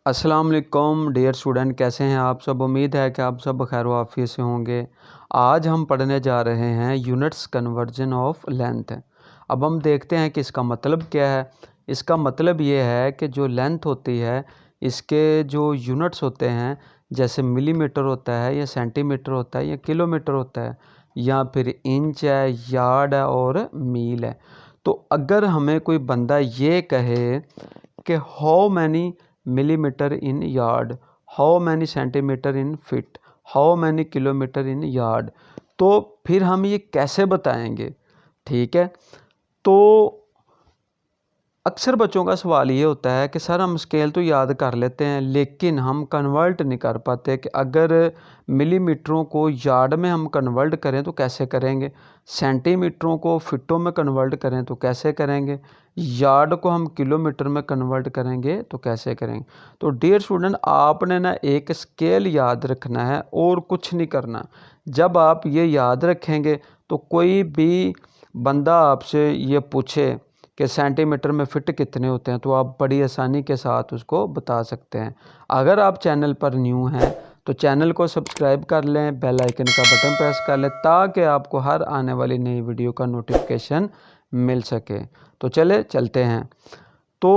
अस्सलाम वालेकुम dear student, कैसे हैं आप सब। उम्मीद है कि आप सब खैर वाफियत से होंगे। आज हम पढ़ने जा रहे हैं यूनिट्स कन्वर्जन ऑफ लेंथ। अब हम देखते हैं कि इसका मतलब क्या है। इसका मतलब ये है कि जो लेंथ होती है इसके जो यूनिट्स होते हैं, जैसे मिलीमीटर होता है या सेंटीमीटर होता है या किलोमीटर होता है या फिर इंच है, यार्ड है और मील है। तो अगर हमें कोई बंदा ये कहे कि how many millimetre in yard, how many centimetre in fit, how many kilometre in yard, तो फिर हम ये कैसे बताएंगे। ठीक है, तो अक्सर बच्चों का सवाल ये होता है कि सर हम स्केल तो याद कर लेते हैं लेकिन हम कन्वर्ट नहीं कर पाते कि अगर मिलीमीटरों को यार्ड में हम कन्वर्ट करें तो कैसे करेंगे, सेंटीमीटरों को फिटों में कन्वर्ट करें तो कैसे करेंगे, यार्ड को हम किलोमीटर में कन्वर्ट करेंगे तो कैसे करेंगे। तो डियर स्टूडेंट, आपने ना एक स्केल याद रखना है और कुछ नहीं करना। जब आप ये याद रखेंगे तो कोई भी बंदा आपसे ये पूछे कि सेंटीमीटर में फ़िट कितने होते हैं तो आप बड़ी आसानी के साथ उसको बता सकते हैं। अगर आप चैनल पर न्यू हैं तो चैनल को सब्सक्राइब कर लें, बेल आइकन का बटन प्रेस कर लें ताकि आपको हर आने वाली नई वीडियो का नोटिफिकेशन मिल सके। तो चलते हैं। तो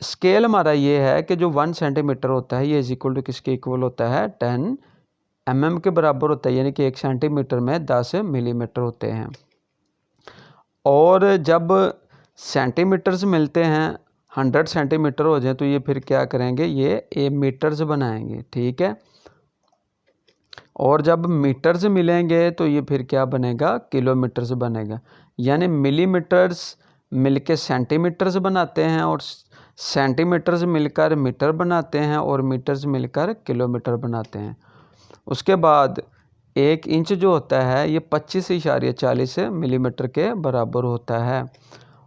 स्केल हमारा ये है कि जो 1 सेंटीमीटर होता है ये इज इक्वल टू किसके इक्वल होता है, 10 mm के बराबर होता है, यानी कि 1 सेंटीमीटर में 10 मिलीमीटर होते हैं। और जब सेंटीमीटर्स मिलते हैं 100 सेंटीमीटर हो जाए तो ये फिर क्या करेंगे, ये मीटर्स बनाएंगे। ठीक है, और जब मीटर्स मिलेंगे तो ये फिर क्या बनेगा, किलोमीटर्स बनेगा। यानी मिलीमीटर्स मिलके सेंटीमीटर्स बनाते हैं और सेंटीमीटर्स मिलकर मीटर बनाते हैं और मीटर्स मिलकर किलोमीटर बनाते हैं। उसके बाद 1 इंच जो होता है ये 25.40 मिलीमीटर के बराबर होता है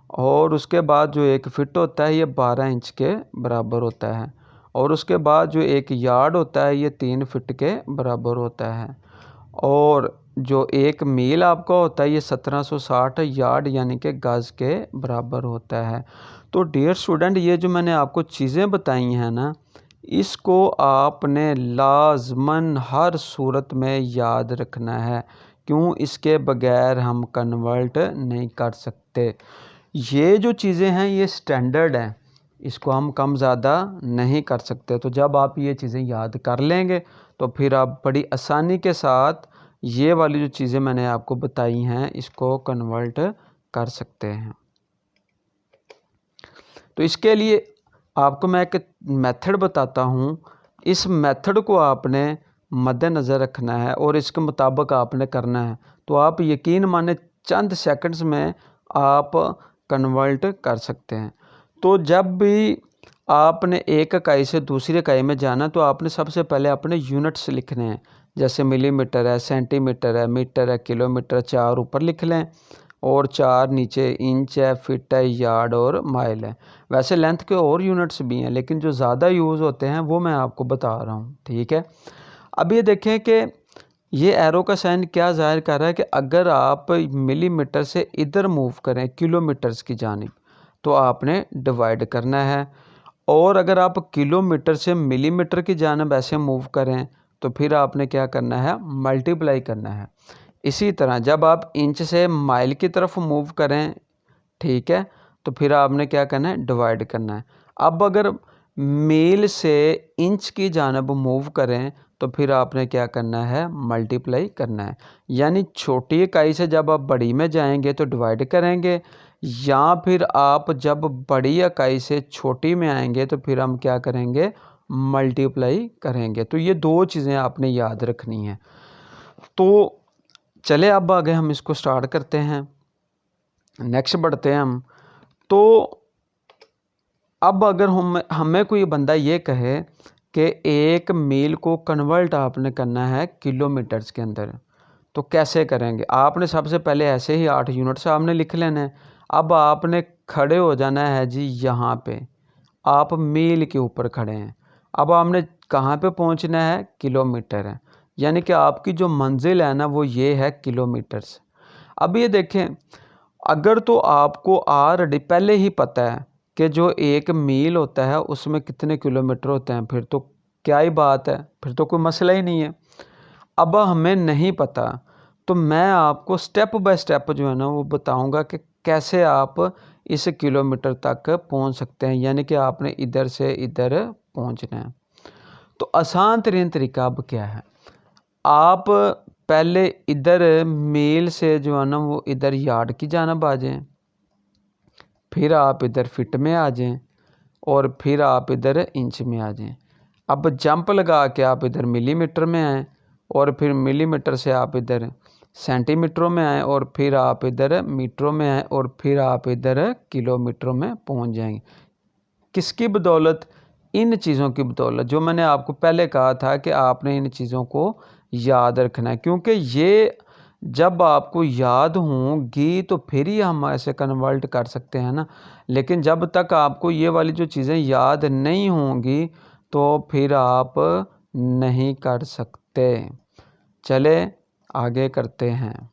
और उसके बाद जो 1 फिट होता है ये 12 इंच के बराबर होता है और उसके बाद जो 1 यार्ड होता है ये 3 फिट के बराबर होता है और जो 1 मील आपका होता है ये 1760 यार्ड यानी कि गज के बराबर होता है। तो डियर स्टूडेंट, ये जो मैंने आपको चीज़ें बताई हैं ना, इसको आपने लाजमन हर सूरत में याद रखना है। क्यों, इसके बगैर हम कन्वर्ट नहीं कर सकते। ये जो चीज़ें हैं ये स्टैंडर्ड हैं, इसको हम कम ज़्यादा नहीं कर सकते। तो जब आप ये चीज़ें याद कर लेंगे तो फिर आप बड़ी आसानी के साथ ये वाली जो चीज़ें मैंने आपको बताई हैं इसको कन्वर्ट कर सकते हैं। तो इसके लिए आपको मैं एक मेथड बताता हूँ। इस मेथड को आपने मद्देनज़र रखना है और इसके मुताबिक आपने करना है। तो आप यकीन माने चंद सेकंड्स में आप कन्वर्ट कर सकते हैं। तो जब भी आपने एक इकाई से दूसरी इकाई में जाना तो आपने सबसे पहले अपने यूनिट्स लिखने हैं। जैसे मिलीमीटर है, सेंटीमीटर है, मीटर है, किलोमीटर, 4 ऊपर लिख लें और 4 नीचे इंच है, फिट है, यार्ड और माइल है। वैसे लेंथ के और यूनिट्स भी हैं लेकिन जो ज़्यादा यूज़ होते हैं वो मैं आपको बता रहा हूँ। ठीक है, अब ये देखें कि ये एरो का साइन क्या ज़ाहिर कर रहा है कि अगर आप मिलीमीटर से इधर मूव करें किलोमीटर्स की जानिब तो आपने डिवाइड करना है और अगर आप किलोमीटर से मिलीमीटर की जानिब ऐसे मूव करें तो फिर आपने क्या करना है, मल्टीप्लाई करना है। इसी तरह जब आप इंच से माइल की तरफ मूव करें, ठीक है, तो फिर आपने क्या करना है, डिवाइड करना है। अब अगर मील से इंच की जानिब मूव करें तो फिर आपने क्या करना है, मल्टीप्लाई करना है। यानी छोटी इकाई से जब आप बड़ी में जाएंगे तो डिवाइड करेंगे या फिर आप जब बड़ी इकाई से छोटी में आएंगे तो फिर हम क्या करेंगे, मल्टीप्लाई करेंगे। तो ये 2 चीज़ें आपने याद रखनी है। तो चले अब आगे हम इसको स्टार्ट करते हैं, नेक्स्ट बढ़ते हैं हम। तो अब अगर हमें कोई बंदा ये कहे कि 1 मील को कन्वर्ट आपने करना है किलोमीटर्स के अंदर तो कैसे करेंगे। आपने सबसे पहले ऐसे ही 8 यूनिट्स आपने लिख लेने हैं। अब आपने खड़े हो जाना है जी, यहाँ पे आप मील के ऊपर खड़े हैं। अब आपने कहाँ पे पहुँचना है, किलोमीटर है, यानी कि आपकी जो मंजिल है ना वो ये है किलोमीटर्स। अब ये देखें, अगर तो आपको ऑलरेडी पहले ही पता है कि जो एक मील होता है उसमें कितने किलोमीटर होते हैं, फिर तो क्या ही बात है, फिर तो कोई मसला ही नहीं है। अब हमें नहीं पता, तो मैं आपको स्टेप बाय स्टेप जो है ना वो बताऊंगा कि कैसे आप इस किलोमीटर तक पहुंच सकते हैं, यानी कि आपने इधर से इधर पहुंचना है। तो आसान तरीन तरीका अब क्या है, आप पहले इधर मील से जो है ना वो इधर यार्ड की जानब आ जाएं, फिर आप इधर फिट में आ जाएं और फिर आप इधर इंच में आ जाएं। अब जंप लगा के आप इधर मिलीमीटर में आएँ और फिर मिलीमीटर से आप इधर सेंटीमीटरों में आएँ और फिर आप इधर मीटरों में आएँ और फिर आप इधर किलोमीटरों में पहुंच जाएंगे। किसकी बदौलत? इन चीज़ों की बदौलत, जो मैंने आपको पहले कहा था कि आपने इन चीज़ों को याद रखना है, क्योंकि ये जब आपको याद होंगी तो फिर ही हम ऐसे कन्वर्ट कर सकते हैं ना। लेकिन जब तक आपको ये वाली जो चीज़ें याद नहीं होंगी तो फिर आप नहीं कर सकते। चले आगे करते हैं।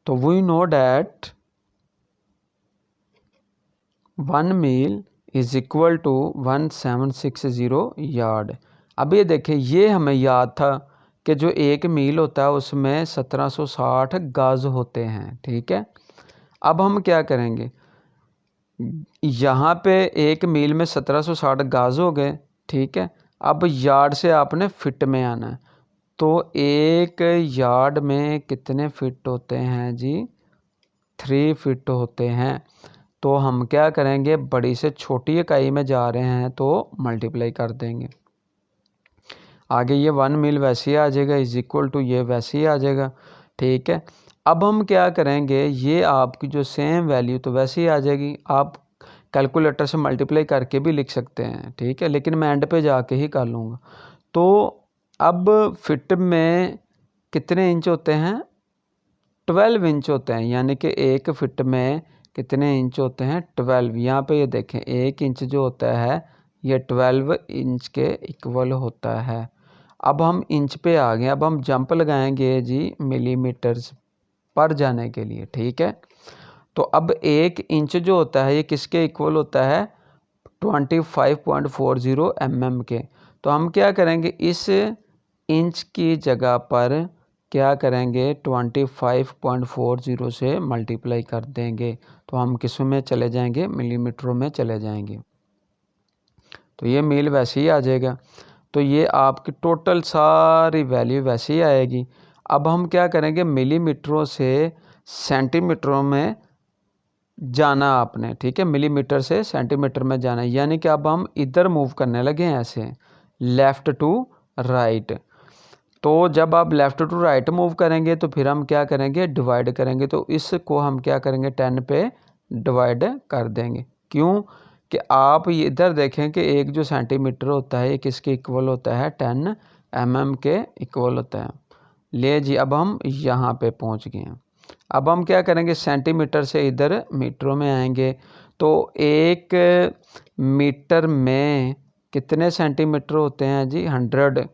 तो we know that 1 mile is equal to 1760 yard. अब ये देखें, ये हमें याद था कि जो एक मील होता है उसमें 1760 गज होते हैं, ठीक है। अब हम क्या करेंगे, यहाँ पे एक मील में 1760 गज हो गए, ठीक है। अब यार्ड से आपने फिट में आना है, तो एक यार्ड में कितने फिट होते हैं जी? 3 फिट होते हैं। तो हम क्या करेंगे, बड़ी से छोटी इकाई में जा रहे हैं तो मल्टीप्लाई कर देंगे। आगे ये 1 मील वैसे ही आ जाएगा, इज इक्वल टू ये वैसे ही आ जाएगा, ठीक है। अब हम क्या करेंगे, ये आपकी जो सेम वैल्यू तो वैसे ही आ जाएगी, आप कैलकुलेटर से मल्टीप्लाई करके भी लिख सकते हैं, ठीक है, लेकिन मैं एंड पे जाके ही कर लूँगा। तो अब फिट में कितने इंच होते हैं? 12 इंच होते हैं, यानी कि एक फिट में कितने इंच होते हैं? 12। यहाँ पे ये देखें, 1 इंच जो होता है ये 12 इंच के इक्वल होता है। अब हम इंच पे आ गए, अब हम जंप लगाएंगे जी मिलीमीटर्स पर जाने के लिए, ठीक है। तो अब 1 इंच जो होता है ये किसके इक्वल होता है? 25.40 mm के। तो हम क्या करेंगे, इस इंच की जगह पर क्या करेंगे, 25.40 से मल्टीप्लाई कर देंगे, तो हम किस में चले जाएंगे? मिलीमीटरों में चले जाएंगे। तो ये मील वैसे ही आ जाएगा, तो ये आपकी टोटल सारी वैल्यू वैसे ही आएगी। अब हम क्या करेंगे, मिलीमीटरों से सेंटीमीटरों में जाना आपने, ठीक है, मिलीमीटर से सेंटीमीटर में जाना है, यानी कि अब हम इधर मूव करने लगे हैं ऐसे लेफ़्ट टू राइट। तो जब आप लेफ़्ट टू राइट मूव करेंगे तो फिर हम क्या करेंगे, डिवाइड करेंगे, तो इसको हम क्या करेंगे, 10 पे डिवाइड कर देंगे। क्यों? कि आप इधर देखें कि एक जो सेंटीमीटर होता है ये किसके इक्वल होता है? 10 mm के इक्वल होता है। ले जी, अब हम यहाँ पे पहुँच गए हैं। अब हम क्या करेंगे, सेंटीमीटर से इधर मीटरों में आएंगे, तो 1 मीटर में कितने सेंटीमीटर होते हैं जी? 100।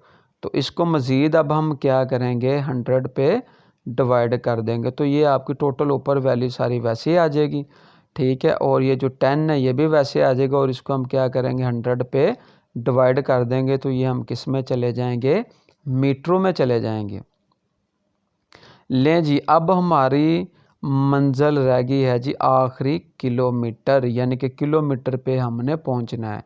तो इसको मज़ीद अब हम क्या करेंगे, 100 पे डिवाइड कर देंगे, तो ये आपकी टोटल ऊपर वैल्यू सारी वैसे ही आ जाएगी, ठीक है। और ये जो 10 है ये भी वैसे आ जाएगा, और इसको हम क्या करेंगे, 100 पे डिवाइड कर देंगे, तो ये हम किस में चले जाएंगे? मीटरों में चले जाएंगे। लें जी, अब हमारी मंजिल रह गई है जी आखिरी किलोमीटर, यानी कि किलोमीटर पे हमने पहुंचना है।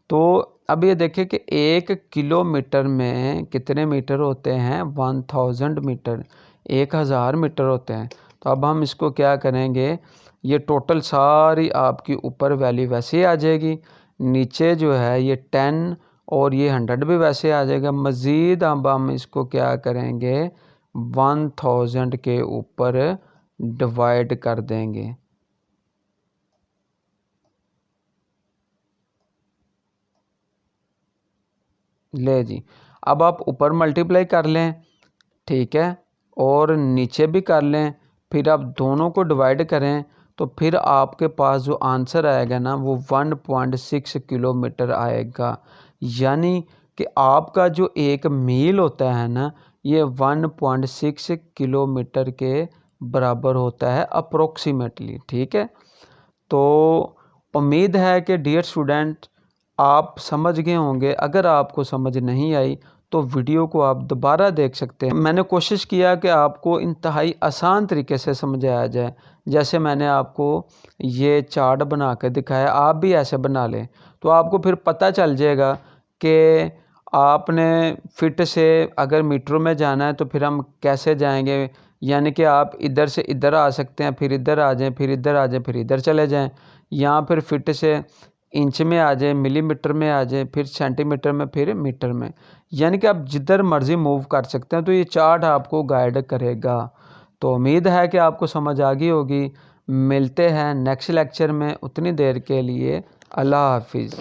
तो अब ये देखिए कि 1 किलोमीटर में कितने मीटर होते हैं? 1000 मीटर, 1000 मीटर होते हैं। तो अब हम इसको क्या करेंगे, ये टोटल सारी आपकी ऊपर वैल्यू वैसे ही आ जाएगी, नीचे जो है ये 10 और ये 100 भी वैसे आ जाएगा। मज़ीद अब हम इसको क्या करेंगे, 1000 के ऊपर डिवाइड कर देंगे। ले जी, अब आप ऊपर मल्टीप्लाई कर लें, ठीक है, और नीचे भी कर लें, फिर आप दोनों को डिवाइड करें, तो फिर आपके पास जो आंसर आएगा ना वो 1.6 किलोमीटर आएगा। यानी कि आपका जो एक मील होता है ना ये 1.6 किलोमीटर के बराबर होता है अप्रोक्सीमेटली, ठीक है। तो उम्मीद है कि डियर स्टूडेंट आप समझ गए होंगे। अगर आपको समझ नहीं आई तो वीडियो को आप दोबारा देख सकते हैं। मैंने कोशिश किया कि आपको इंतहाई आसान तरीके से समझाया जाए। जैसे मैंने आपको ये चार्ट बना के दिखाया, आप भी ऐसे बना लें तो आपको फिर पता चल जाएगा कि आपने फिट से अगर मीटरों में जाना है तो फिर हम कैसे जाएंगे। यानी कि आप इधर से इधर आ सकते हैं, फिर इधर आ जाएं, फिर इधर आ जाएं, फिर इधर चले जाएं, या फिर फिट से इंच में आ जाए, मिलीमीटर में आ जाए, फिर सेंटीमीटर में, फिर मीटर में। यानी कि आप जिधर मर्ज़ी मूव कर सकते हैं। तो ये चार्ट आपको गाइड करेगा। तो उम्मीद है कि आपको समझ आ गई होगी। मिलते हैं नेक्स्ट लेक्चर में। उतनी देर के लिए अल्लाह हाफिज़।